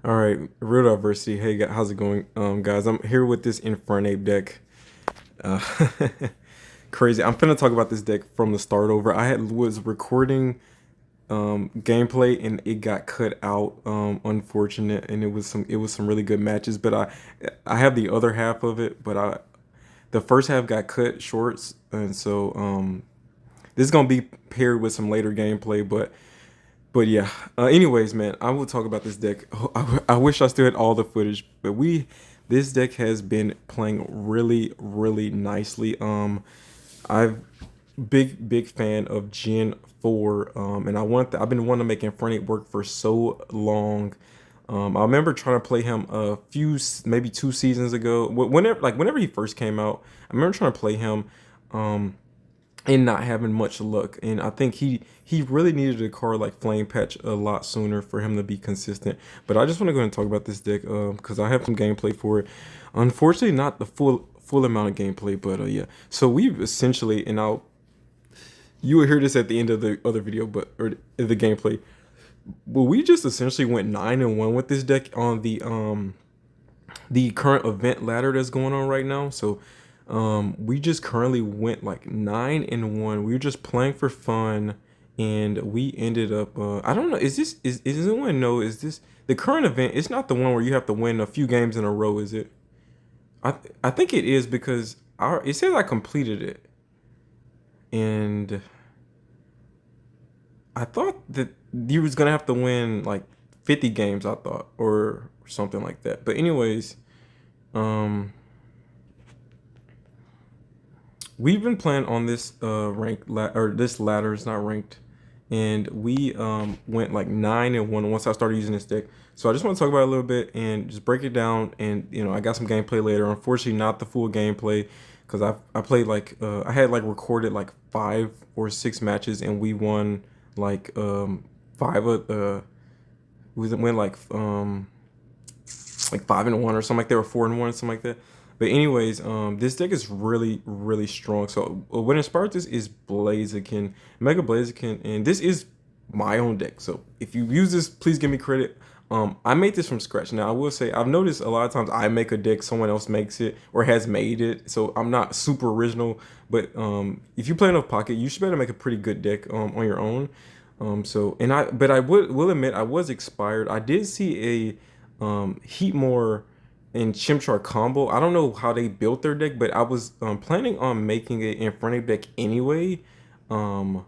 All right, real diversity. Hey, how's it going, guys? I'm here with this Infernape deck. Uh, Crazy. I'm gonna talk about this deck from the start over. Was recording gameplay and it got cut out. Unfortunate, and it was some really good matches. But I have the other half of it, but the first half got cut shorts, and so this is gonna be paired with some later gameplay, but yeah. Anyways, man, I will talk about this deck. I wish I still had all the footage, but this deck has been playing really, really nicely. I've big fan of Gen 4, and I've been wanting to make Infernape work for so long. I remember trying to play him a few, maybe 2 seasons ago. Whenever he first came out, I remember trying to play him. Um, and not having much luck. And I think he really needed a card like Flame Patch a lot sooner for him to be consistent. But I just want to go ahead and talk about this deck because I have some gameplay for it. Unfortunately, not the full amount of gameplay, but yeah. So we've essentially, and I'll you will hear this at the end of the other video, but or the gameplay. But we just essentially went 9-1 with this deck on the current event ladder that's going on right now. So we just currently went like 9-1. We were just playing for fun, and we ended up. I don't know. Is anyone know? Is this the current event? It's not the one where you have to win a few games in a row, is it? I think it is because it says I completed it, and I thought that you was gonna have to win like 50 games. I thought or something like that. But anyways, um we've been playing on this or this ladder is not ranked, and we went like 9-1 once I started using this deck. So I just want to talk about it a little bit and just break it down. And I got some gameplay later. Unfortunately, not the full gameplay because I played like I had like recorded like 5 or 6 matches, and we won like five of we went like 5-1 or something like that, or 4-1, something like that. But anyways, this deck is really, really strong. So what inspired this is Blaziken, Mega Blaziken, and this is my own deck. So if you use this, please give me credit. I made this from scratch. Now I will say I've noticed a lot of times I make a deck, someone else makes it or has made it. So I'm not super original. But if you play enough Pocket, you should be able to make a pretty good deck on your own. But I will admit I was expired. I did see a Heatmore and Chimchar combo. I don't know how they built their deck, but I was planning on making it in front of deck anyway. Um,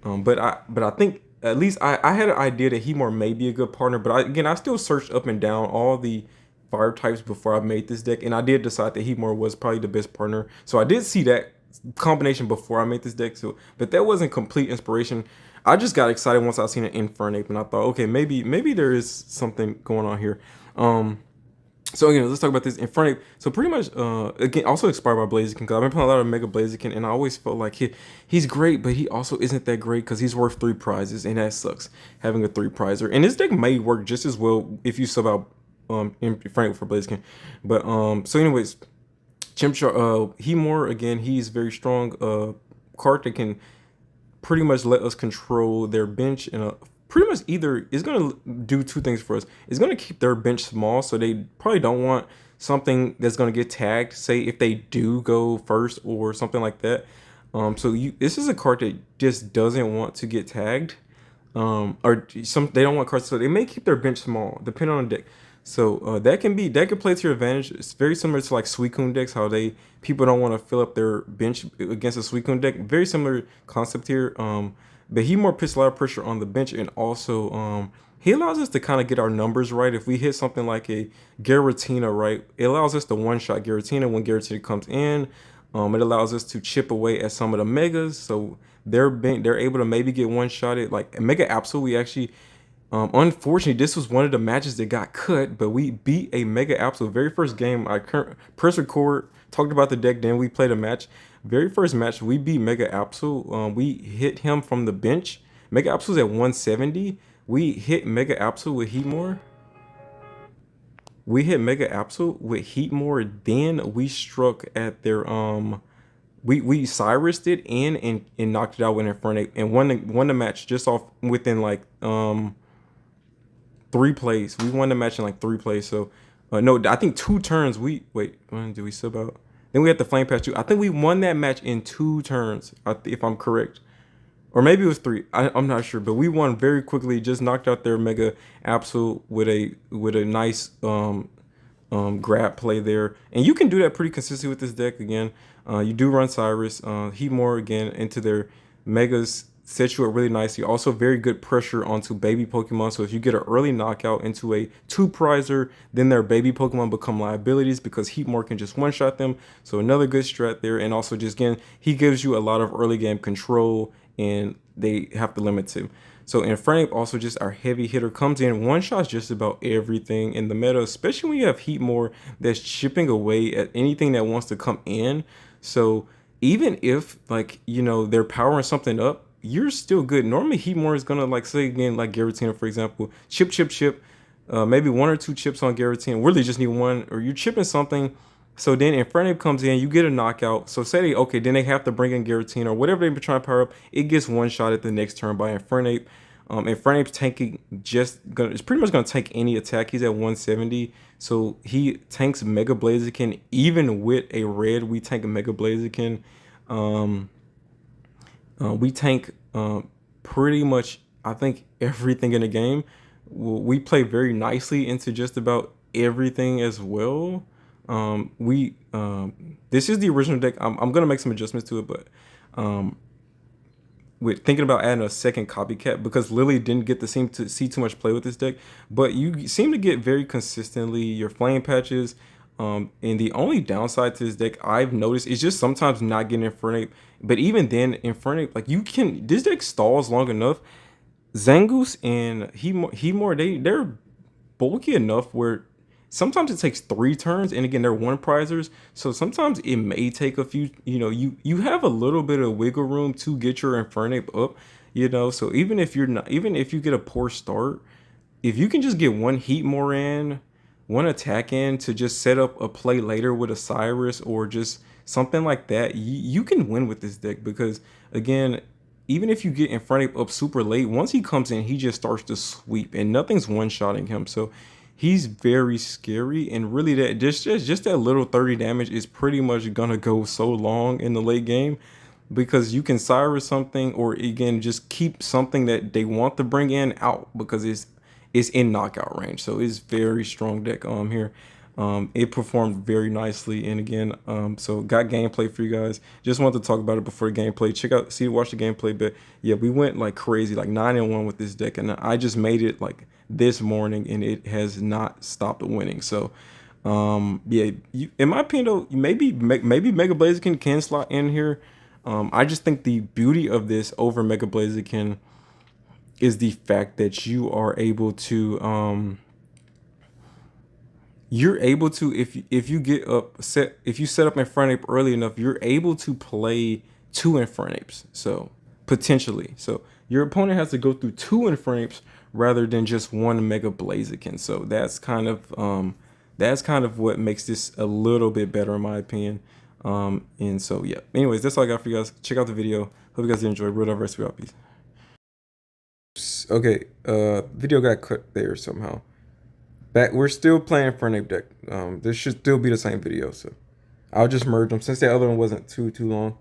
but I think at least I had an idea that Heatmore may be a good partner. But I still searched up and down all the fire types before I made this deck, and I did decide that Heatmore was probably the best partner. So I did see that combination before I made this deck. So, but that wasn't complete inspiration. I just got excited once I seen an Infernape, and I thought, okay, maybe there is something going on here. Um, so again, let's talk about this Infernape. So pretty much, again, also inspired by Blaziken because I've been playing a lot of Mega Blaziken, and I always felt like he's great, but he also isn't that great because he's worth 3 prizes, and that sucks having a 3 prizer. And this deck may work just as well if you sub out Infernape for Blaziken. But so anyways, Chimchar, Hemore again, he's very strong. Card that can pretty much let us control their bench in a pretty much either is going to do two things for us. It's going to keep their bench small, so they probably don't want something that's going to get tagged. Say if they do go first or something like that. This is a card that just doesn't want to get tagged. Or some they don't want cards, so they may keep their bench small depending on the deck. So that could play to your advantage. It's very similar to like Suicune decks, how they people don't want to fill up their bench against a Suicune deck. Very similar concept here. But he more puts a lot of pressure on the bench, and also he allows us to kind of get our numbers right. If we hit something like a Giratina, right, it allows us to one shot Giratina when Giratina comes in. It allows us to chip away at some of the megas, so they're able to maybe get one shotted. Like Mega Absol, we actually, unfortunately, this was one of the matches that got cut, but we beat a Mega Absol. Very first game, I press record, talked about the deck, then we played a match. Very first match, we beat Mega Absol. We hit him from the bench. Mega Absol's at 170. We hit Mega Absol with Heatmore. We hit Mega Absol with Heatmore. Then we struck at their we Cyrused it in and knocked it out with Infernape and won the match just off within like 3 plays. We won the match in like 3 plays. So no, I think 2 turns. Wait, when did we sub out? Then we had the flame patch too. I think we won that match in 2 turns, if I'm correct. Or maybe it was 3. I'm not sure, but we won very quickly. Just knocked out their Mega Absol with a nice grab play there, and you can do that pretty consistently with this deck. Again, you do run Cyrus, Heat more again into their Megas, set you up really nicely. Also, very good pressure onto baby Pokemon. So if you get an early knockout into a 2-prizer, then their baby Pokemon become liabilities because Heatmore can just one-shot them. So another good strat there. And also just again, he gives you a lot of early game control and they have to limit him. So Infernape, also just our heavy hitter, comes in, one-shots just about everything in the meta, especially when you have Heatmore that's chipping away at anything that wants to come in. So even if, like, you know, they're powering something up, you're still good. Normally Heatmore is gonna, like, say again, like Giratina, for example, chip, maybe 1 or 2 chips on Giratina, really just need 1, or you're chipping something. So then Infernape comes in, you get a knockout. So say okay, then they have to bring in Giratina or whatever they've been trying to power up. It gets one shot at the next turn by Infernape. Infernape's tanking it's pretty much gonna tank any attack. He's at 170. So he tanks Mega Blaziken. Even with a red, we tank Mega Blaziken. We tank pretty much, I think, everything in the game. We play very nicely into just about everything as well. This is the original deck. I'm gonna make some adjustments to it, but with thinking about adding a second copycat, because Lily didn't get to seem to see too much play with this deck, but you seem to get very consistently your flame patches. And the only downside to this deck I've noticed is just sometimes not getting Infernape. But even then, Infernape, like, this deck stalls long enough. Zangoose and Heatmore, they're bulky enough where sometimes it takes 3 turns, and again, they're 1-prizers, so sometimes it may take a few, you know, you have a little bit of wiggle room to get your Infernape up, you know. So even if you get a poor start, if you can just get 1 Heatmore in, 1 attack in to just set up a play later with a Cyrus or just something like that, you can win with this deck. Because again, even if you get Infernape up super late, once he comes in, he just starts to sweep and nothing's one-shotting him. So he's very scary, and really that just that little 30 damage is pretty much gonna go so long in the late game, because you can Cyrus something, or again just keep something that they want to bring in out because it's in knockout range. So it's very strong deck here. It performed very nicely, and again, so got gameplay for you guys. Just wanted to talk about it before the gameplay. Watch the gameplay. But yeah, we went like crazy, like 9-1 with this deck, and I just made it like this morning, and it has not stopped winning. So yeah, in my opinion though, maybe Mega Blaziken can slot in here. I just think the beauty of this over Mega Blaziken is the fact that you are able to you're able to, if you get if you set up Infernape early enough, you're able to play 2 Infernapes. So potentially, so your opponent has to go through 2 Infernapes rather than just 1 Mega Blaziken. So that's kind of what makes this a little bit better in my opinion. And so yeah. Anyways, that's all I got for you guys. Check out the video. Hope you guys enjoyed. Real Diversity out. Peace. Okay, video got cut there somehow. We're still playing Infernape deck. This should still be the same video, so I'll just merge them since the other one wasn't too long.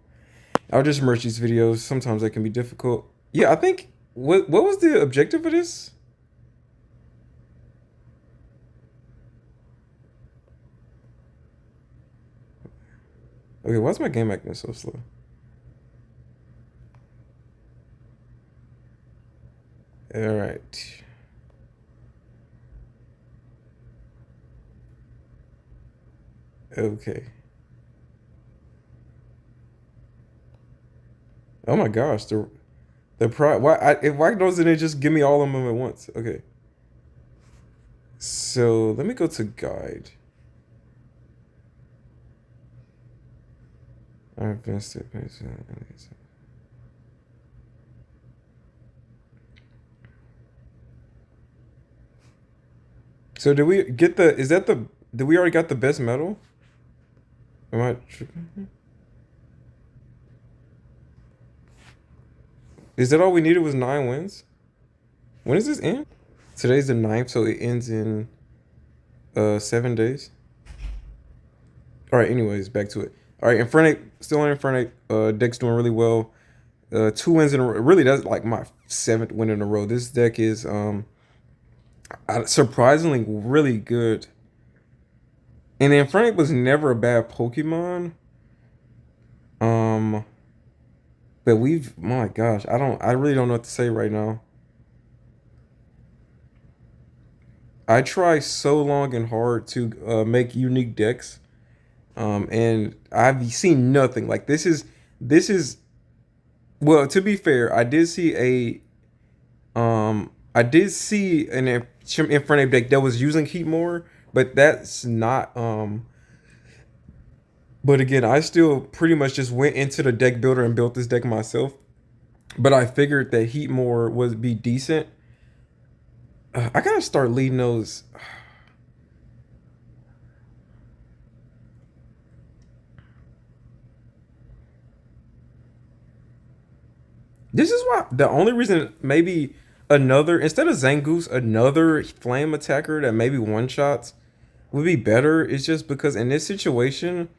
I'll just merge these videos. Sometimes they can be difficult. Yeah, I think what was the objective of this? Okay, why's my game acting so slow? All right. Okay. Oh my gosh, the price. Why doesn't it just give me all of them at once? Okay. So let me go to guide. I've been stepping. So did we get the? Is that the? Did we already got the best medal? Am I tripping? Is that all we needed was 9 wins? When does this end? Today's the ninth, so it ends in 7 days. All right. Anyways, back to it. All right, Infernape still on Infernape. Deck's doing really well. 2 wins in a row. Really, that's like my seventh win in a row. This deck is surprisingly really good. And Infernape was never a bad Pokemon. Um, but my gosh, I really don't know what to say right now. I try so long and hard to make unique decks, and I've seen nothing. Like this is well. To be fair, I did see an Infernape deck that was using Heat more, but that's not But again, I still pretty much just went into the deck builder and built this deck myself. But I figured that Heat more would be decent. I gotta start leading those. This is why the only reason maybe another instead of Zangoose, another flame attacker that maybe one shots would be better is just because in this situation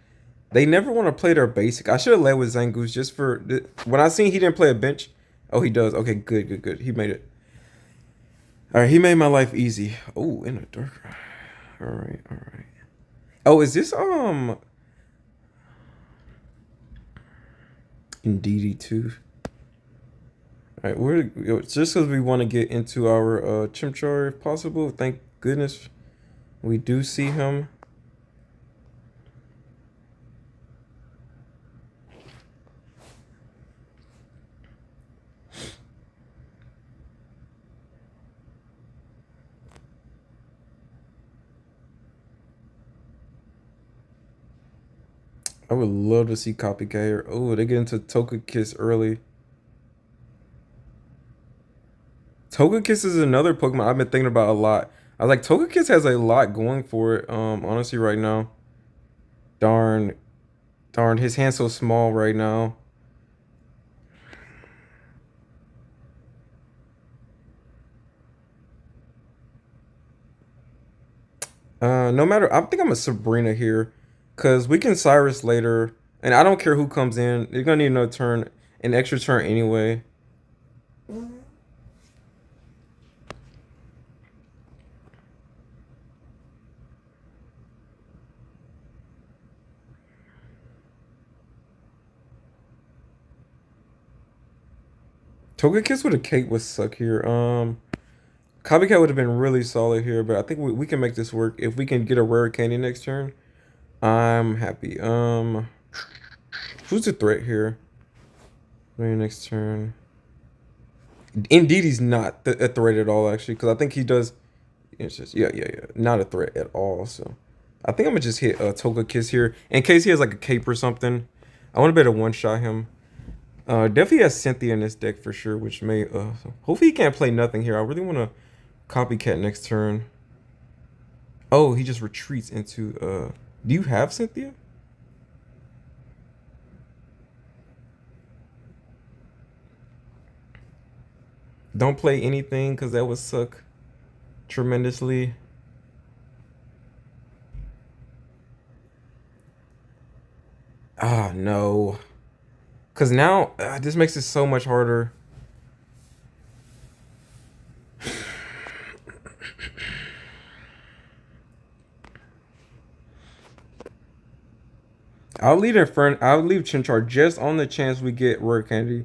they never want to play their basic. I should have led with Zangoose just for when I seen he didn't play a bench. Oh, he does. Okay, good, good, good. He made it. All right, he made my life easy. Oh, in a dark. All right, all right. Oh, is this Indeedee too? All right, just because we want to get into our Chimchar if possible. Thank goodness we do see him. I would love to see Copycat here. Oh, they get into Togekiss early. Togekiss is another Pokemon I've been thinking about a lot. I was like, Togekiss has a lot going for it. Honestly, right now. Darn, darn, his hand's so small right now. No matter, I think I'm a Sabrina here, cause we can Cyrus later, and I don't care who comes in. You're gonna need another turn, an extra turn anyway. Togekiss with a cake would suck here. Copycat would have been really solid here, but I think we can make this work if we can get a rare candy next turn. I'm happy. Who's the threat here? Maybe next turn. Indeed, he's not a threat at all, actually, because I think he does. It's just yeah, not a threat at all. So I think I'm gonna just hit Togekiss here in case he has like a cape or something. I want to be able to one shot him. Definitely has Cynthia in this deck for sure, which may hopefully he can't play nothing here. I really want to Copycat next turn. Oh, he just retreats into do you have Cynthia? Don't play anything because that would suck tremendously. Ah, no. Because now this makes it so much harder. I'll leave Chinchar just on the chance we get rare candy.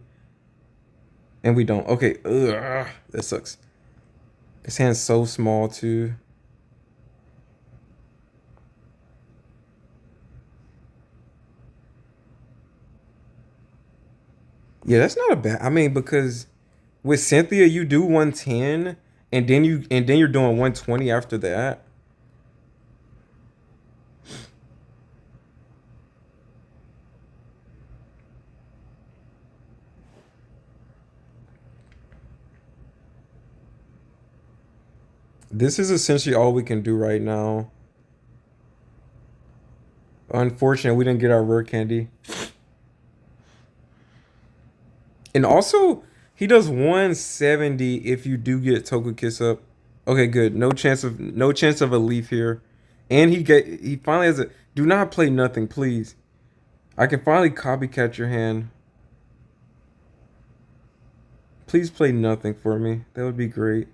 And we don't. Okay. Ugh, that sucks. His hand's so small too. Yeah, that's not a bad. I mean, because with Cynthia, you do 110, and then you're doing 120 after that. This is essentially all we can do right now. Unfortunately, we didn't get our rare candy. And also, he does 170 if you do get Togekiss up. Okay, good. No chance of a leaf here. And he finally has a do not play nothing, please. I can finally copycat your hand. Please play nothing for me. That would be great.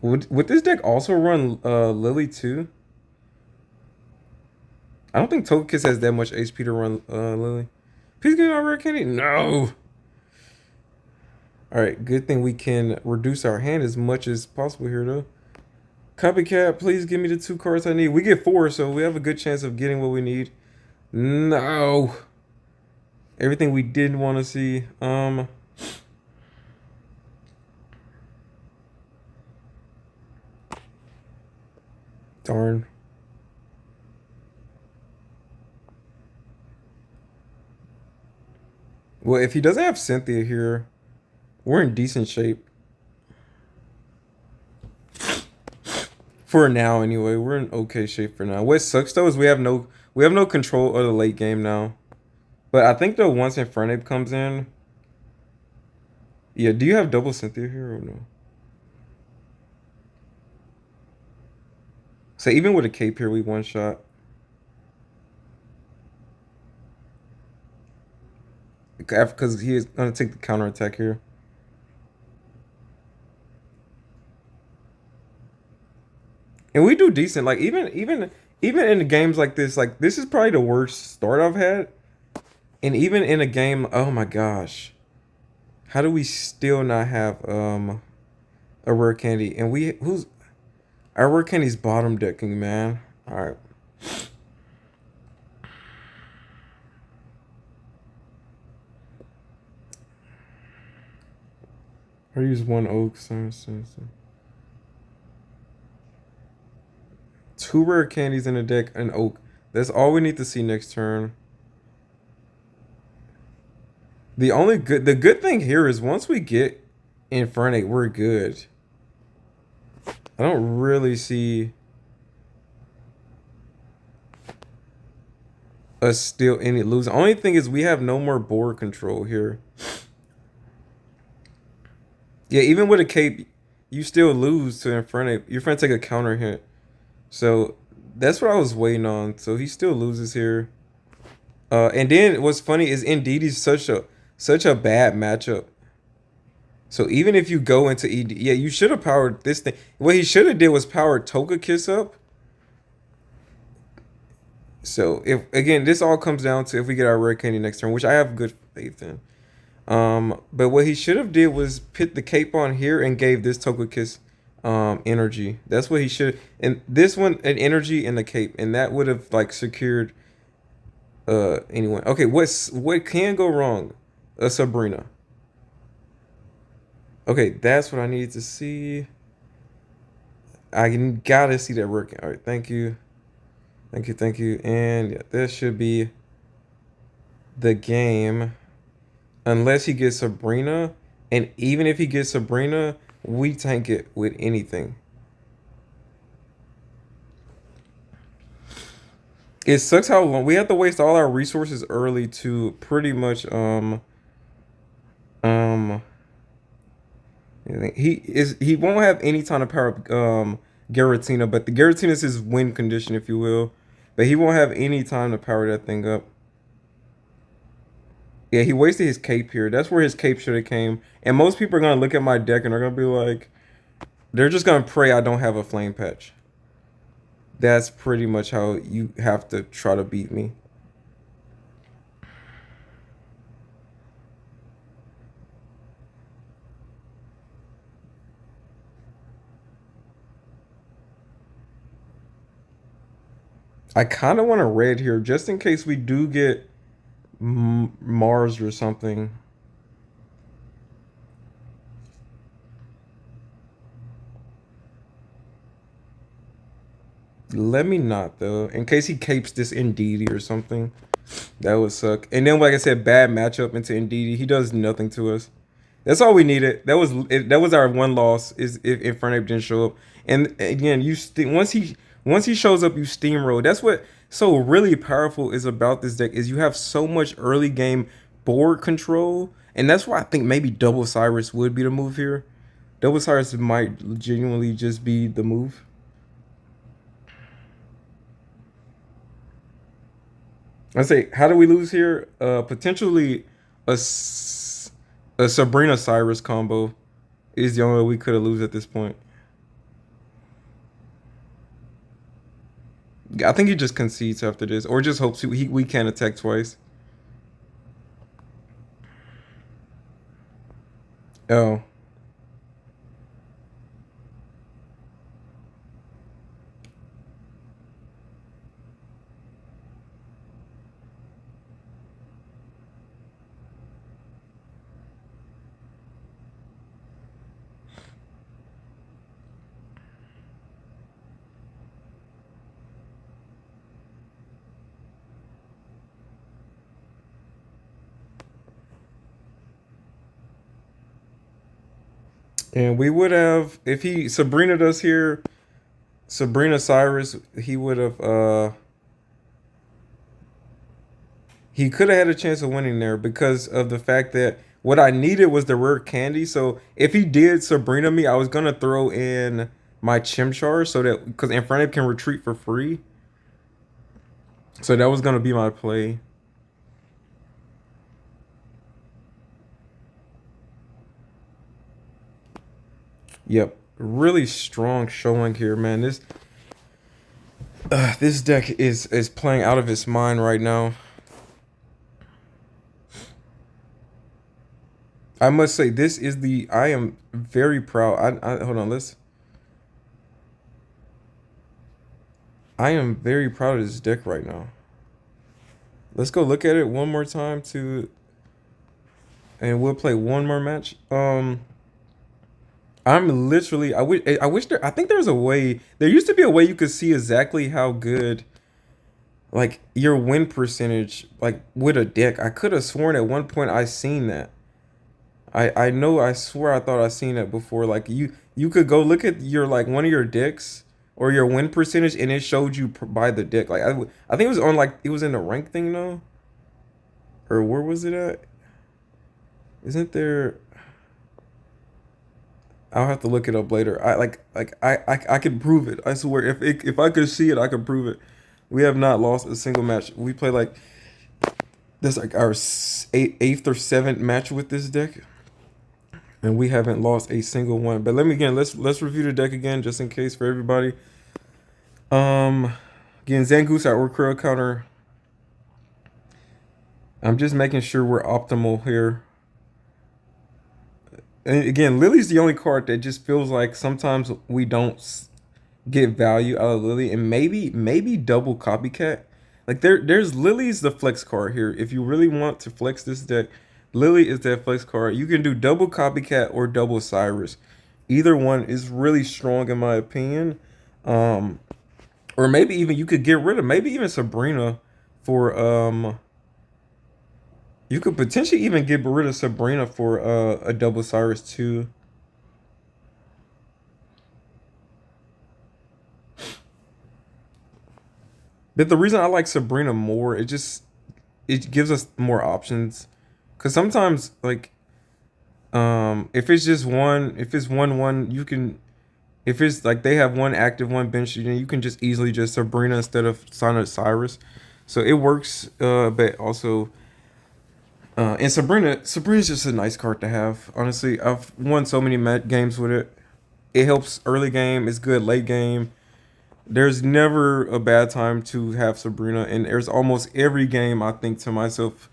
Would this deck also run Lily too? I don't think Togekiss has that much HP to run Lily. Please give me my rare candy. No. All right, good thing we can reduce our hand as much as possible here though. Copycat, please give me the 2 cards I need. We get 4, so we have a good chance of getting what we need. No. Everything we didn't want to see. Darn. Well, if he doesn't have Cynthia here, we're in decent shape. For now, anyway, we're in okay shape for now. What sucks though is we have no control of the late game now. But I think though once Infernape comes in, yeah. Do you have double Cynthia here or no? So even with a cape here, we one shot. Because he is gonna take the counter attack here. And we do decent. Like even in the games like this is probably the worst start I've had. And even in a game, oh my gosh. How do we still not have a rare candy? And who's our rare candy's bottom decking, man. Alright. I use one oak. Two rare candies in the deck, an oak. That's all we need to see next turn. The good thing here is once we get Infernape, we're good. I don't really see us still any losing. Only thing is we have no more board control here. Yeah, even with a cape, you still lose to Infernape. Your friend take a counter hit. So that's what I was waiting on. So he still loses here. And then what's funny is Indeedee such a bad matchup. So even if you go into ED, yeah, you should have powered this thing. What he should have did was power Togekiss up. So if again, this all comes down to if we get our rare candy next turn, which I have good faith in. But what he should have did was put the cape on here and gave this Togekiss energy. That's what he should. And this one an energy and the cape, and that would have like secured anyone. Okay, what can go wrong? A Sabrina. Okay, that's what I need to see. I gotta see that working. All right, thank you. Thank you. And yeah, this should be the game. Unless he gets Sabrina. And even if he gets Sabrina, we tank it with anything. It sucks how long we have to waste all our resources early to pretty much um he won't have any time to power up Giratina, but the Giratina is his win condition, if you will. But he won't have any time to power that thing up. Yeah, he wasted his cape here. That's where his cape should have came. And most people are gonna look at my deck and they're gonna be like, they're just gonna pray I don't have a flame patch. That's pretty much how you have to try to beat me. I kind of want a red here just in case we do get Mars or something. Let me not though, in case he capes this Indeedee or something. That would suck. And then, like I said, bad matchup into Indeedee. He does nothing to us. That's all we needed. That was our one loss. Is if Infernape didn't show up. And again, once he shows up, you steamroll. That's what so really powerful is about this deck is you have so much early game board control, and that's why I think maybe double Cyrus would be the move here. Double Cyrus might genuinely just be the move. I say, how do we lose here? Potentially a Sabrina Cyrus combo is the only way we could have lose at this point. I think he just concedes after this, or just hopes we can't attack twice. Oh, and we would have if he Sabrina does here. Sabrina Cyrus, he would have he could have had a chance of winning there because of the fact that what I needed was the rare candy. So if he did Sabrina me, I was gonna throw in my Chimchar so that because Infernape can retreat for free. So that was gonna be my play. Yep, really strong showing here, man. This deck is playing out of its mind right now. I must say, this is the I am very proud. I hold on, let's. I am very proud of this deck right now. Let's go look at it one more time and we'll play one more match. I'm literally. I wish there. I think there's a way. There used to be a way you could see exactly how good, like your win percentage, like with a deck. I could have sworn at one point I seen that. I know. I swear I thought I seen it before. Like you could go look at your like one of your decks or your win percentage, and it showed you by the deck. Like I think it was on like it was in the rank thing though, or where was it at? Isn't there? I'll have to look it up later. I could prove it. I swear, if I could see it, I could prove it. We have not lost a single match. We play like this like our eighth or seventh match with this deck, and we haven't lost a single one. But let me again let's review the deck again just in case for everybody. Um, Again, Zangoose our Krill counter. I'm just making sure we're optimal here. And again, Lily's the only card that just feels like sometimes we don't get value out of Lily, and maybe double copycat. Like there's Lily's the flex card here. If you really want to flex this deck, Lily is that flex card. You can do double copycat or double Cyrus. Either one is really strong in my opinion. Um, or maybe even you could get rid of maybe even Sabrina for you could potentially even get rid of Sabrina for a double Cyrus too. But the reason I like Sabrina more, it gives us more options. Cause sometimes like if it's one you can if it's like they have one active one bench, then you can just easily just Sabrina instead of Sonic Cyrus. So it works, but also and Sabrina's just a nice card to have. Honestly, I've won so many games with it. It helps early game. It's good late game. There's never a bad time to have Sabrina, and there's almost every game I think to myself,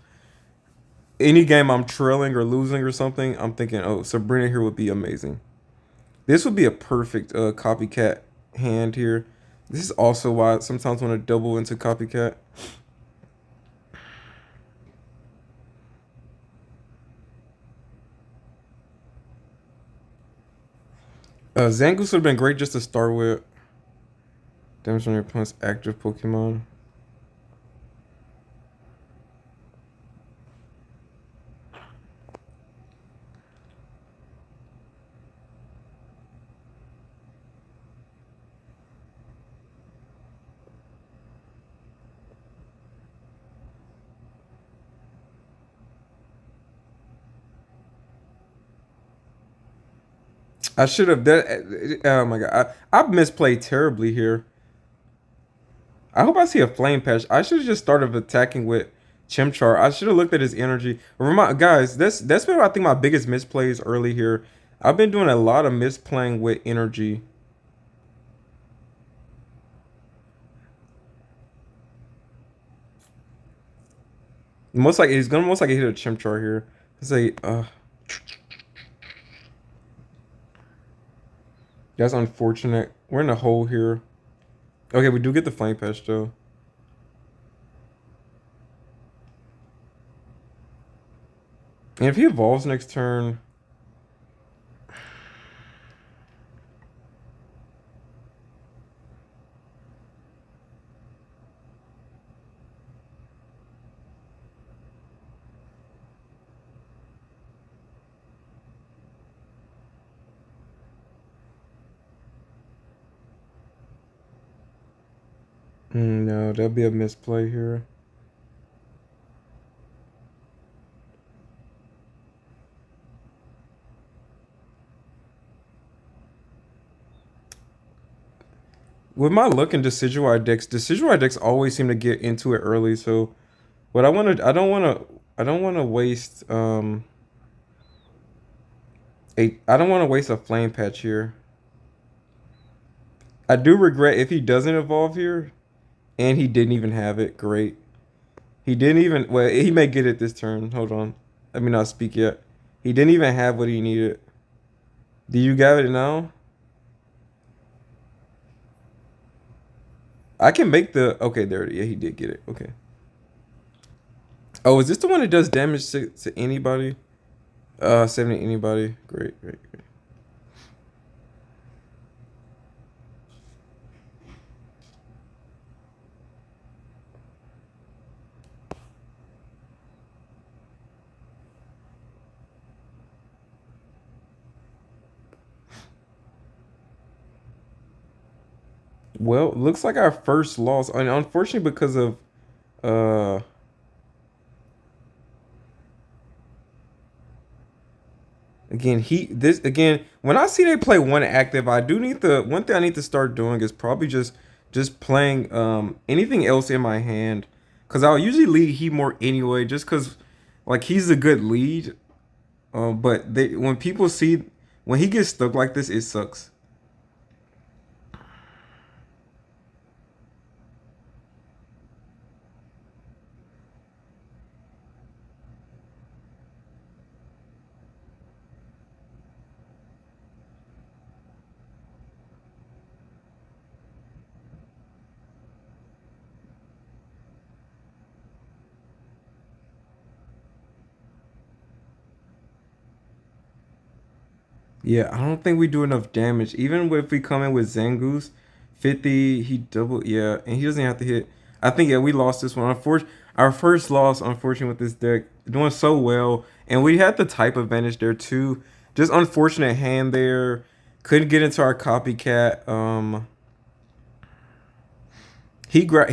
any game I'm trailing or losing or something, I'm thinking, oh, Sabrina here would be amazing. This would be a perfect copycat hand here. This is also why I sometimes want to double into copycat. Zangoose would have been great just to start with. Damage on your opponent's active Pokemon. I should have that. Oh my god, I misplayed terribly here. I hope I see a flame patch. I should have just started attacking with Chimchar. I should have looked at his energy. Remind guys, that's been I think my biggest misplays early here. I've been doing a lot of misplaying with energy. Most like he's gonna most likely hit a Chimchar here. Say, that's unfortunate. We're in a hole here. Okay, we do get the flame patch though. And if he evolves next turn, no, that'd be a misplay here. With my luck in Decidueye decks always seem to get into it early. So, what I don't want to waste I don't want to waste a flame patch here. I do regret if he doesn't evolve here, and he didn't even have it. Great, he didn't even. Well, he may get it this turn. Hold on, let me not speak yet. He didn't even have what he needed. Do you got it now? I can make the okay. There, yeah, he did get it. Okay. Oh, is this the one that does damage to anybody? 70 anybody. Great, great, great. Well, looks like our first loss, and unfortunately because of uh again when I see they play one active, I do need the one thing I need to start doing is probably just playing anything else in my hand, because I'll usually lead he more anyway, just because like he's a good lead. But they when people see when he gets stuck like this, it sucks. Yeah, I don't think we do enough damage. Even if we come in with Zangoose, 50, he double, yeah, and he doesn't have to hit. I think, yeah, we lost this one. Our first loss, unfortunately, with this deck. Doing so well. And we had the type advantage there, too. Just unfortunate hand there. Couldn't get into our copycat. He got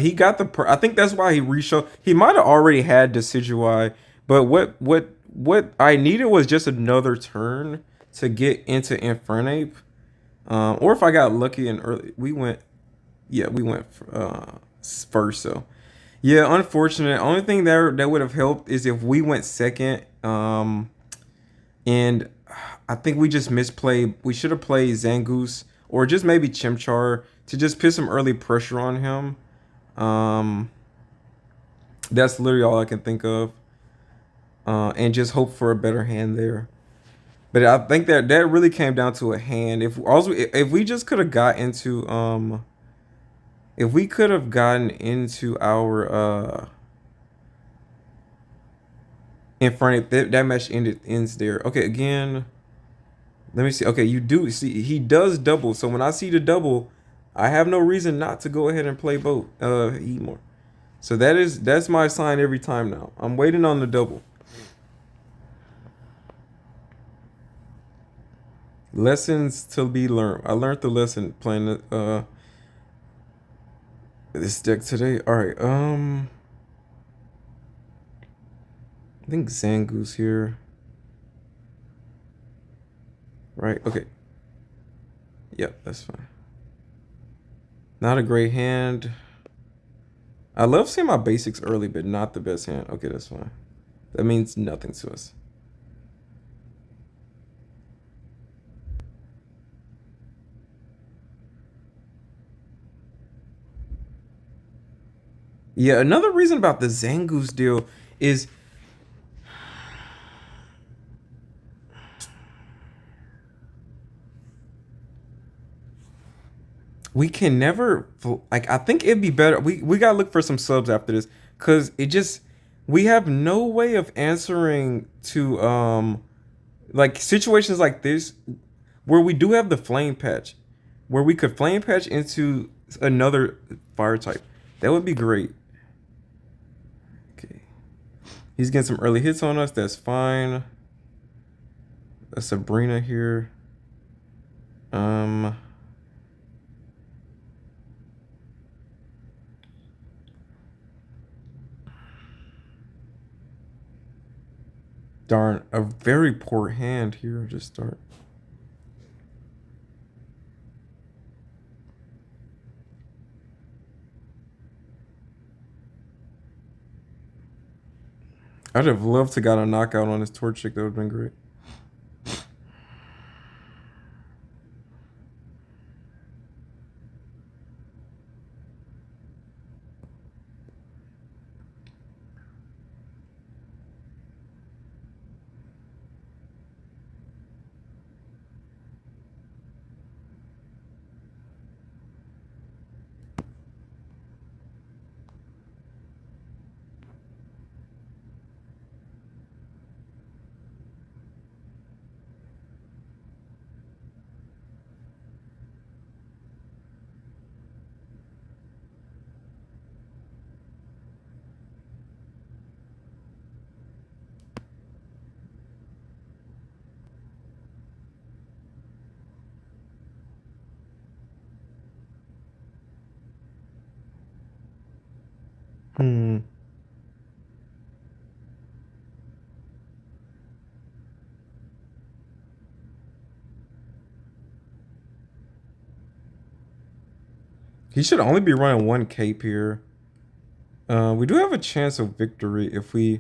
I think that's why he reshowed. He might have already had Decidueye, but what I needed was just another turn to get into Infernape. Or if I got lucky and early, we went first. So yeah, unfortunate. Only thing that would have helped is if we went second. And I think we just misplayed. We should have played Zangoose or just maybe Chimchar to just put some early pressure on him. Um, that's literally all I can think of. And just hope for a better hand there. But I think that really came down to a hand. If we just could have got into if we could have gotten into our in front of that match ends there. Okay, again. Let me see. Okay, you do see he does double. So when I see the double, I have no reason not to go ahead and play both. Eat more. So that's my sign every time now. I'm waiting on the double. Lessons to be learned. I learned the lesson playing this deck today. All right. I think Zangoose here. Right. Okay. Yep, that's fine. Not a great hand. I love seeing my basics early, but not the best hand. Okay, that's fine. That means nothing to us. Yeah, another reason about the Zangoose deal is we can never like. I think it'd be better. We gotta look for some subs after this because it just we have no way of answering to like situations like this where we do have the flame patch, where we could flame patch into another fire type. That would be great. Okay, he's getting some early hits on us. That's fine. A Sabrina here. Um. Darn, a very poor hand here to start. I'd have loved to got a knockout on this Torchic. That would have been great. Hmm. He should only be running one cape here. We do have a chance of victory if we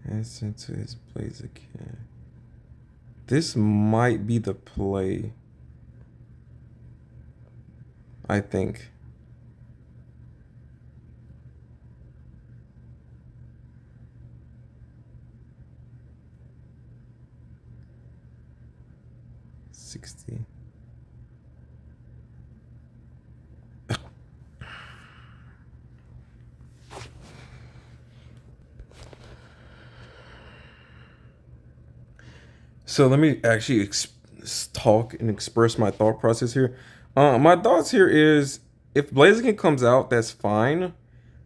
answer into his Blaziken. This might be the play. I think. $60. So let me actually talk and express my thought process here. My thoughts here is if Blaziken comes out, that's fine.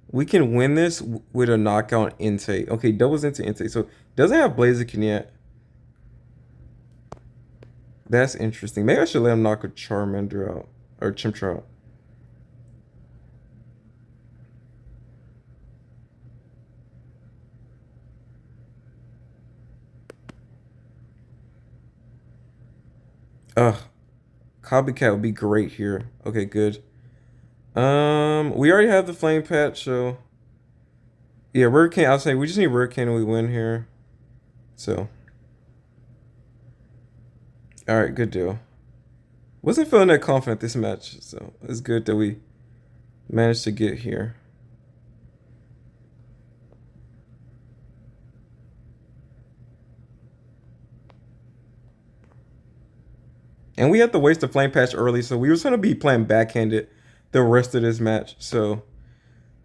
We can win this with a knockout intake. Okay, doubles into intake. So doesn't have Blaziken yet. That's interesting. Maybe I should let him knock a Charmander out or Chimchar out. Ugh, Copycat would be great here. Okay, good. We already have the flame patch, so yeah, Hurricane. I'll say we just need Hurricane and we win here. So, all right, good deal. Wasn't feeling that confident this match, so it's good that we managed to get here. And we had to waste the flame patch early, so we was gonna be playing backhanded the rest of this match. So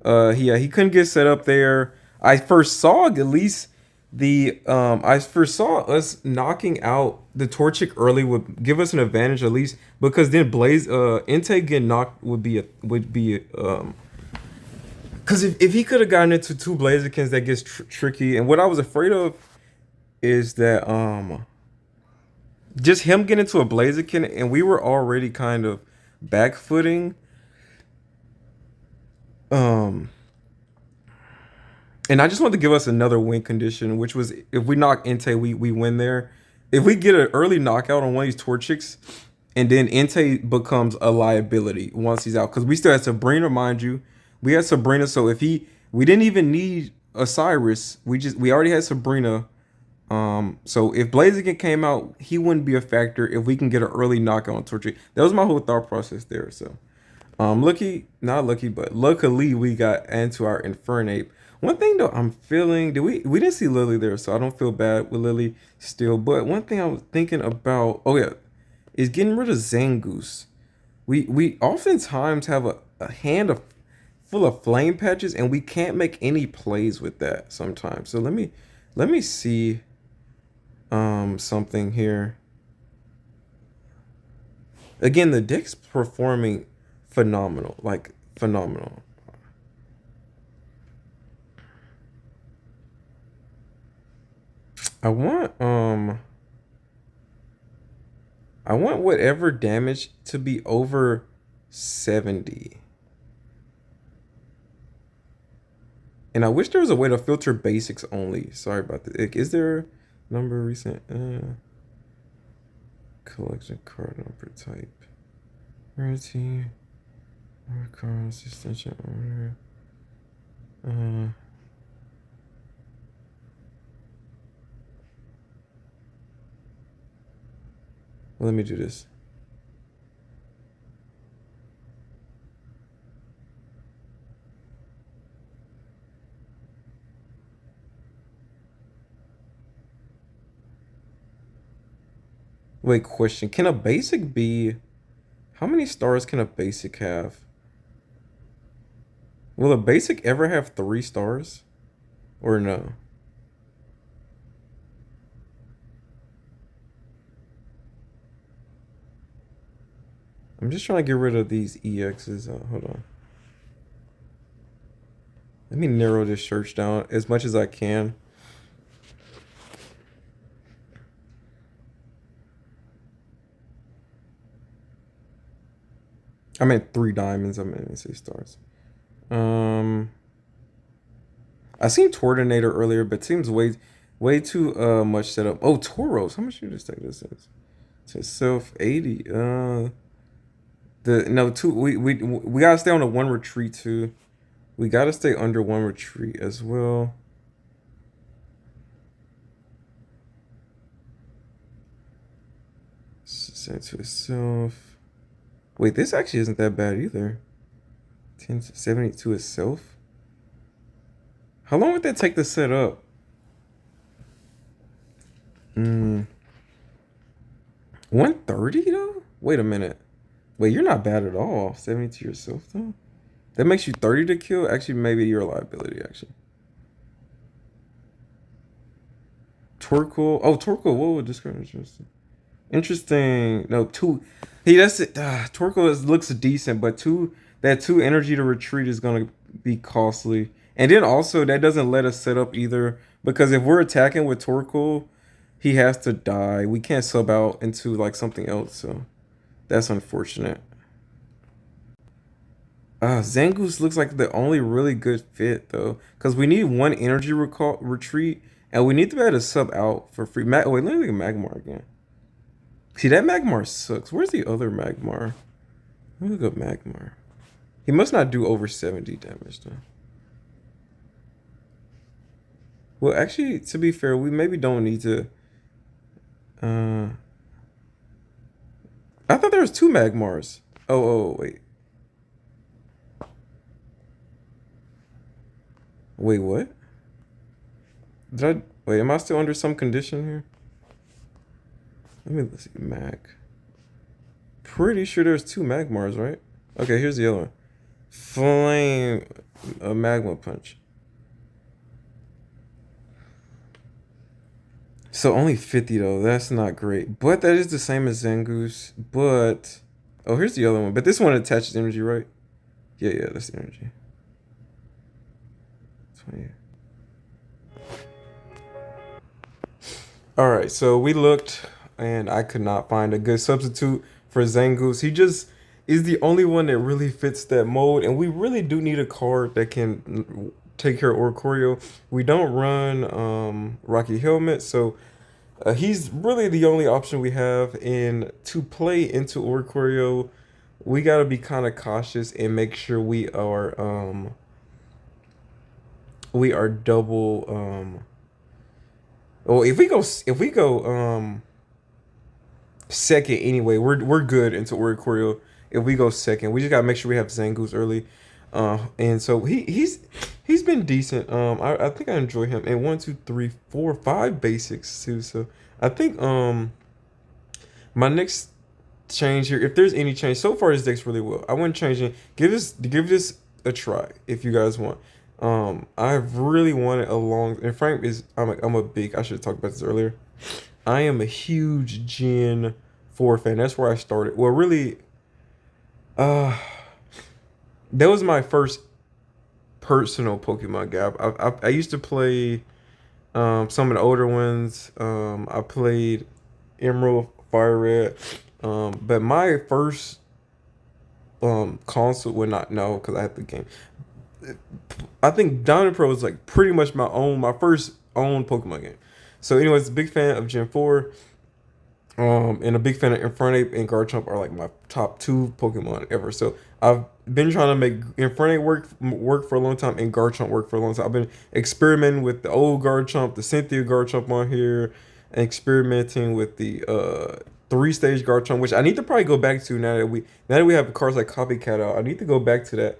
yeah, he couldn't get set up there. I first saw at least I first saw us knocking out the Torchic early would give us an advantage at least because then Blaze Intake getting knocked would be because if he could have gotten into two Blazikins that gets tricky, and what I was afraid of is that just him getting into a Blaziken and we were already kind of backfooting. And I just wanted to give us another win condition, which was if we knock Entei, we win there. If we get an early knockout on one of these Torchics, and then Entei becomes a liability once he's out. Because we still had Sabrina, mind you. We had Sabrina, so if we didn't even need Osiris. We already had Sabrina. So if Blaziken came out, he wouldn't be a factor if we can get an early knockout on Torchic. That was my whole thought process there. So, not lucky, but luckily we got into our Infernape. One thing though, I'm feeling we didn't see Lily there, so I don't feel bad with Lily still. But one thing I was thinking about, oh yeah, is getting rid of Zangoose. We oftentimes have a hand full of flame patches, and we can't make any plays with that sometimes. So let me see something here. Again, the deck's performing phenomenal, like phenomenal. I want I want whatever damage to be over 70. And I wish there was a way to filter basics only. Sorry about that. Is there number recent collection card number type? Rarity, cards, extension order. Well, let me do this. Wait, question. Can a basic be... How many stars can a basic have? Will a basic ever have 3 stars? Or no? I'm just trying to get rid of these EXs. Hold on. Let me narrow this search down as much as I can. I meant 3 diamonds. I meant to say stars. I seen Tortinator earlier, but seems way too much setup. Oh, Tauros. How much should this take? This is to self 80. The no two. We gotta stay on the 1 retreat too. We gotta stay under 1 retreat as well. Send to itself. Wait, this actually isn't that bad either. 1070 to itself. How long would that take to set up? 130 though? Wait a minute. Wait, you're not bad at all. 70 to yourself though? That makes you 30 to kill? Actually, maybe you're a liability, actually. Torkoal. Oh, Torkoal. What would describe interesting? Interesting. No, 2. Hey, that's it. Torkoal looks decent, but 2... That 2 energy to retreat is going to be costly. And then also, that doesn't let us set up either. Because if we're attacking with Torkoal, he has to die. We can't sub out into like something else. So that's unfortunate. Zangoose looks like the only really good fit though. Because we need 1 energy retreat. And we need to be able to sub out for free. Wait, let me look at Magmar again. See, that Magmar sucks. Where's the other Magmar? Let me look at Magmar. He must not do over 70 damage, though. Well, actually, to be fair, we maybe don't need to... I thought there was 2 Magmars. Oh, wait. Wait, what? Wait, am I still under some condition here? Let me see. Pretty sure there's 2 Magmars, right? Okay, here's the other one. Flame, a magma punch. So only 50 though. That's not great. But that is the same as Zangoose. But oh, here's the other one. But this one attaches energy, right? Yeah, that's the energy. 20. All right, so we looked, and I could not find a good substitute for Zangoose. He just is the only one that really fits that mold, and we really do need a card that can take care of Oricorio. We don't run Rocky Helmet, so He's really the only option we have, and to play into Oricorio, we gotta be kind of cautious and make sure we are double well, if we go second anyway, we're good into Oricorio. If we go second, we just gotta make sure we have Zangoose early. And so he's been decent. I think I enjoy him. And one, two, three, four, five basics too. So I think my next change here, if there's any change, so far this deck's really well. I wouldn't change it. Give this a try if you guys want. I've really wanted a long. And Frank is I'm a big. I should have talked about this earlier. I am a huge Gen 4 fan. That's where I started. Well, really, uh, that was my first personal Pokemon game. I used to play some of the older ones. I played Emerald, Fire Red. But my first console would not know because I had the game. I think Diamond Pro was like pretty much my first own Pokemon game. So, anyways, big fan of Gen 4. And a big fan of Infernape and Garchomp are like my top two Pokemon ever. So I've been trying to make Infernape work for a long time and Garchomp work for a long time. I've been experimenting with the old Garchomp, the Cynthia Garchomp on here, and experimenting with the three-stage Garchomp, which I need to probably go back to now that we have cards like Copycat out. I need to go back to that.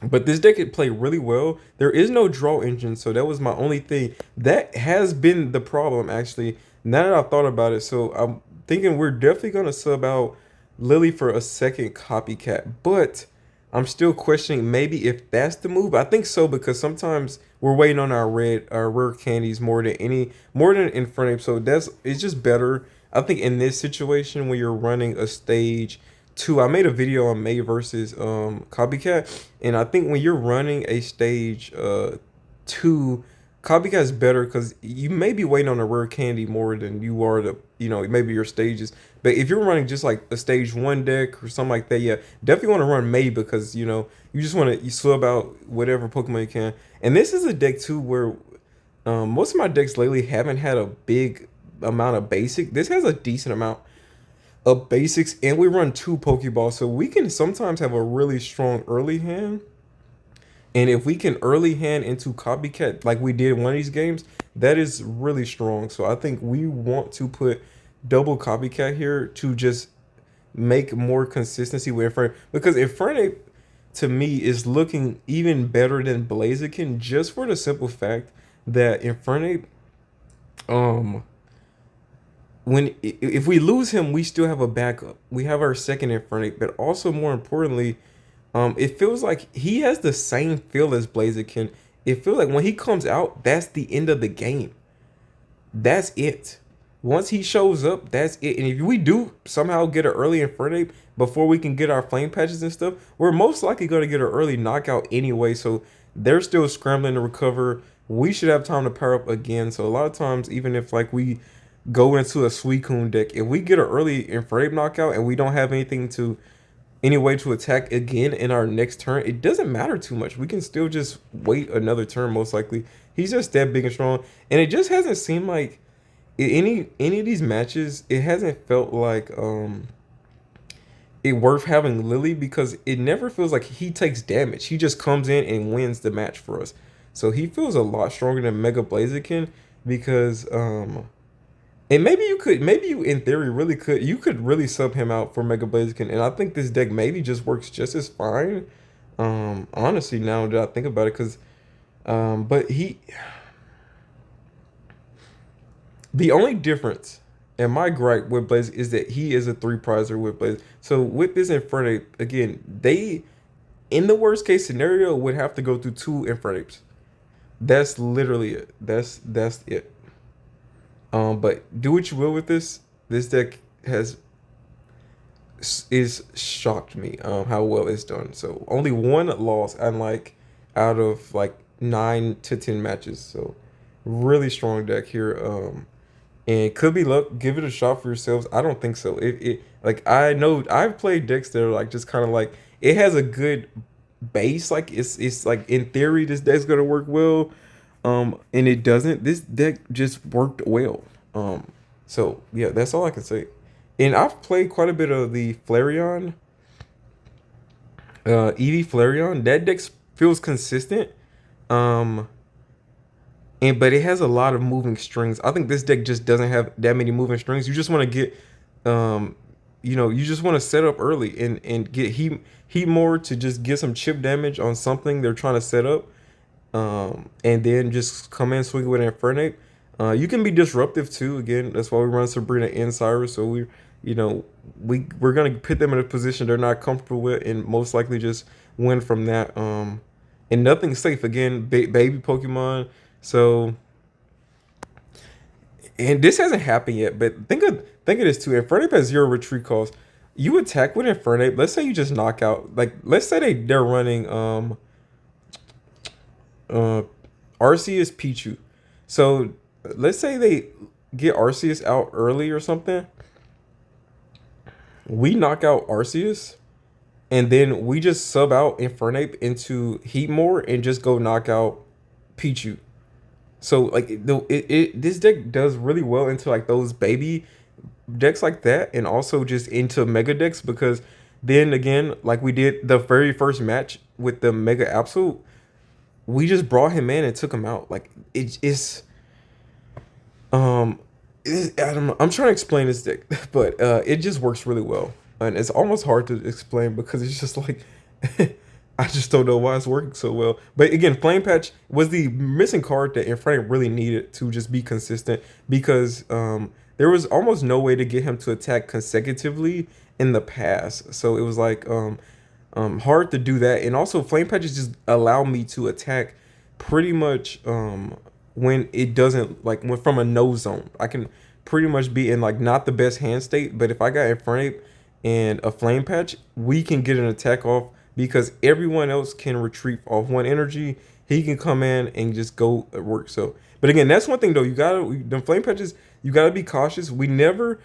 But this deck could play really well. There is no draw engine, so that was my only thing. That has been the problem, actually, now that I've thought about it. So I'm thinking we're definitely going to sub out Lily for a second Copycat. But I'm still questioning maybe if that's the move. I think so, because sometimes we're waiting on our rare candies more than Infernape. So it's just better. I think in this situation when you're running a stage two, I made a video on May versus Copycat, and I think when you're running a stage two, Copycat is better because you may be waiting on a rare candy more than you are maybe your stages. But if you're running just like a stage one deck or something like that, yeah, definitely want to run May because you just want to you sub out whatever Pokemon you can. And this is a deck too where most of my decks lately haven't had a big amount of basic. This has a decent amount of basics, and we run two Pokeballs, so we can sometimes have a really strong early hand. And if we can early hand into Copycat like we did in one of these games, that is really strong. So I think we want to put double Copycat here to just make more consistency with Infernape. Because Infernape, to me, is looking even better than Blaziken just for the simple fact that Infernape, if we lose him, we still have a backup. We have our second Infernape, but also more importantly, it feels like he has the same feel as Blaziken. It feels like when he comes out, that's the end of the game. That's it. Once he shows up, that's it. And if we do somehow get an early Infernape before we can get our flame patches and stuff, we're most likely going to get an early knockout anyway. So they're still scrambling to recover. We should have time to power up again. So a lot of times, even if like we go into a Suicune deck, if we get an early Infernape knockout and we don't have any way to attack again in our next turn, it doesn't matter too much. We can still just wait another turn most likely. He's just that big and strong, and it just hasn't seemed like any of these matches, it hasn't felt like it worth having Lily, because it never feels like he takes damage. He just comes in and wins the match for us. So he feels a lot stronger than Mega Blaziken, because and maybe you in theory you could really sub him out for Mega Blaziken, and I think this deck maybe just works just as fine. Honestly, now that I think about it, because but the only difference and my gripe with Blaze is that he is a three prizer with Blaze. So with this Infernape, again, they in the worst case scenario would have to go through two Infernapes. That's literally it. That's it. But do what you will with this. This deck is shocked me how well it's done. So only one loss, and like out of like 9 to 10 matches. So really strong deck here. And it could be luck. Give it a shot for yourselves. I don't think so. It like I know I've played decks that are like just kind of like it has a good base. Like it's like in theory this deck's gonna work well. And it doesn't. This deck just worked well. So yeah, that's all I can say. And I've played quite a bit of the Flareon, Eevee Flareon. That deck feels consistent. Um, and but it has a lot of moving strings. I think this deck just doesn't have that many moving strings. You just want to get, um, you just want to set up early and get heat more to just get some chip damage on something they're trying to set up. And then just come in swing with Infernape. You can be disruptive too. Again, that's why we run Sabrina and Cyrus. So you know, we're gonna put them in a position they're not comfortable with, and most likely just win from that. And nothing's safe again. Baby Pokemon. So, and this hasn't happened yet, but think of this too. Infernape has 0 retreat calls. You attack with Infernape. Let's say you just knock out. Like let's say they're running uh Arceus Pichu. So let's say they get Arceus out early or something. We knock out Arceus, and then we just sub out Infernape into Heatmore and just go knock out Pichu. So like this deck does really well into like those baby decks like that, and also just into mega decks because then again, like we did the very first match with the Mega Absolute, we just brought him in and took him out. Like um, I don't know. I'm trying to explain this deck, but it just works really well, and it's almost hard to explain because it's just like I just don't know why it's working so well. But again, Flame Patch was the missing card that Infernape really needed to just be consistent because there was almost no way to get him to attack consecutively in the past. So it was like hard to do that. And also Flame Patches just allow me to attack pretty much when it doesn't like when from a no zone. I can pretty much be in like not the best hand state, but if I got Infernape and a Flame Patch, we can get an attack off because everyone else can retreat off one energy. He can come in and just go work. So, but again, that's one thing though. You gotta the Flame Patches. You gotta be cautious. I'm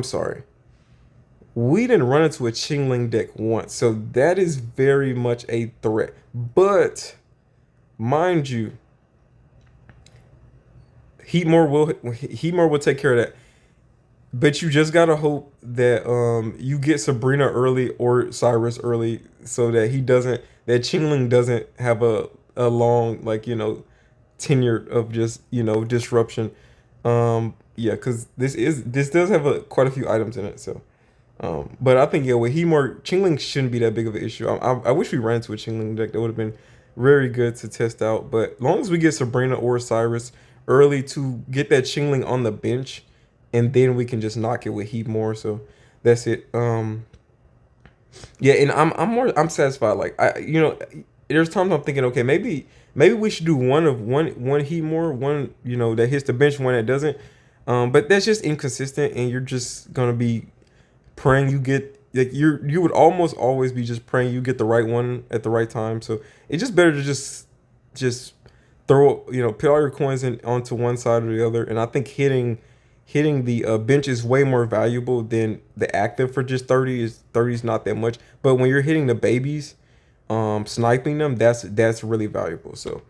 sorry. We didn't run into a Chingling deck once, so that is very much a threat. But mind you, Heatmore will take care of that. But you just gotta hope that you get Sabrina early or Cyrus early so that Chingling doesn't have a long tenure of just disruption. Yeah, because this does have quite a few items in it. So, but I think yeah, with Heatmore, Chingling shouldn't be that big of an issue. I wish we ran into a Chingling deck that would have been very good to test out. But as long as we get Sabrina or Cyrus early to get that Chingling on the bench, and then we can just knock it with Heatmore. So that's it. Yeah, and I'm satisfied. Like there's times I'm thinking, okay, maybe we should do one Heatmore, one that hits the bench, one that doesn't. But that's just inconsistent, and you're just gonna be praying you get like you would almost always be just praying you get the right one at the right time. So it's just better to just throw put all your coins onto one side or the other. And I think hitting the bench is way more valuable than the active for just 30 is not that much. But when you're hitting the babies, sniping them, that's really valuable. So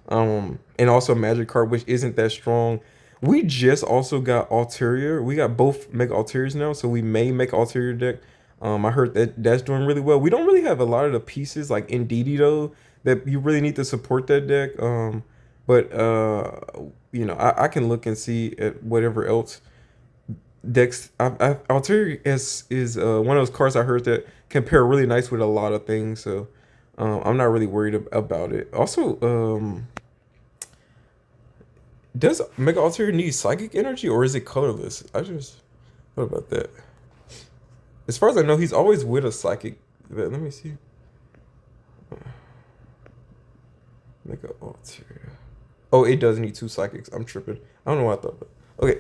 and also Magic card, which isn't that strong. We just also got Ulterior. We got both Mega Ulteriors now, so we may make Ulterior deck. I heard that's doing really well. We don't really have a lot of the pieces like Indeedee though that you really need to support that deck. But I can look and see at whatever else decks. Ulterior is one of those cards I heard that can pair really nice with a lot of things. So I'm not really worried about it. Also, does Mega Ulterior need Psychic Energy or is it colorless? What about that? As far as I know, he's always with a Psychic. Let me see. Mega Ulterior. Oh, it does need 2 Psychics. I'm tripping. I don't know what I thought. But okay.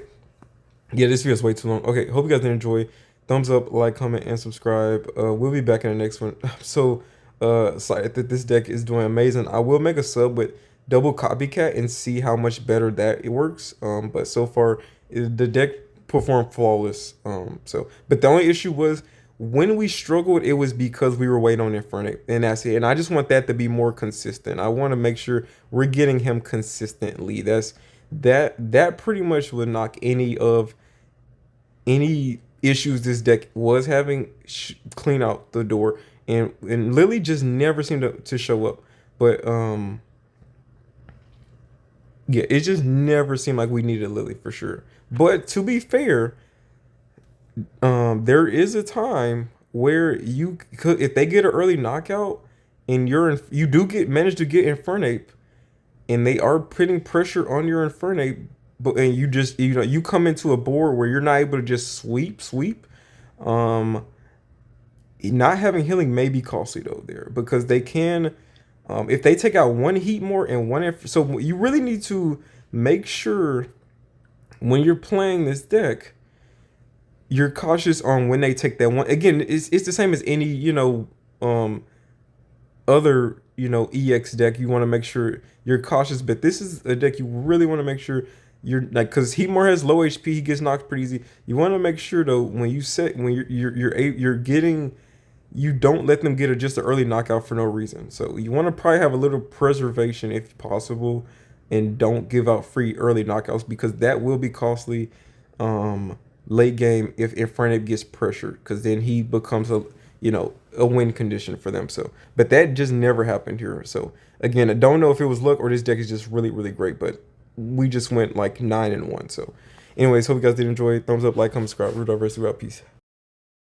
Yeah, this video is way too long. Okay, hope you guys did enjoy. Thumbs up, like, comment, and subscribe. We'll be back in the next one. So excited that this deck is doing amazing. I will make a sub with double copycat and see how much better that it works. But so far the deck performed flawless. But the only issue was when we struggled, it was because we were waiting on Infernape, and that's it. And I just want that to be more consistent. I want to make sure we're getting him consistently. That pretty much would knock any issues this deck was having clean out the door. And Lily just never seemed to show up. But yeah, it just never seemed like we needed Lily for sure. But to be fair, there is a time where you could, if they get an early knockout and you do get manage to get Infernape, and they are putting pressure on your Infernape, but and you just you come into a board where you're not able to just sweep. Um, Not having healing may be costly though there, because they can, if they take out one heat more and so you really need to make sure when you're playing this deck, you're cautious on when they take that one. Again, it's the same as any other EX deck. You want to make sure you're cautious, but this is a deck you really want to make sure you're like, because Heatmore has low HP, he gets knocked pretty easy. You want to make sure though when you're getting, you don't let them get just an early knockout for no reason. So you want to probably have a little preservation if possible, and don't give out free early knockouts, because that will be costly late game if Infernape gets pressured, because then he becomes a win condition for them. So, but that just never happened here. So again, I don't know if it was luck or this deck is just really, really great, but we just went like 9-1. So anyways, hope you guys did enjoy. Thumbs up, like, comment, subscribe. Rudolph, rest of you out. Peace.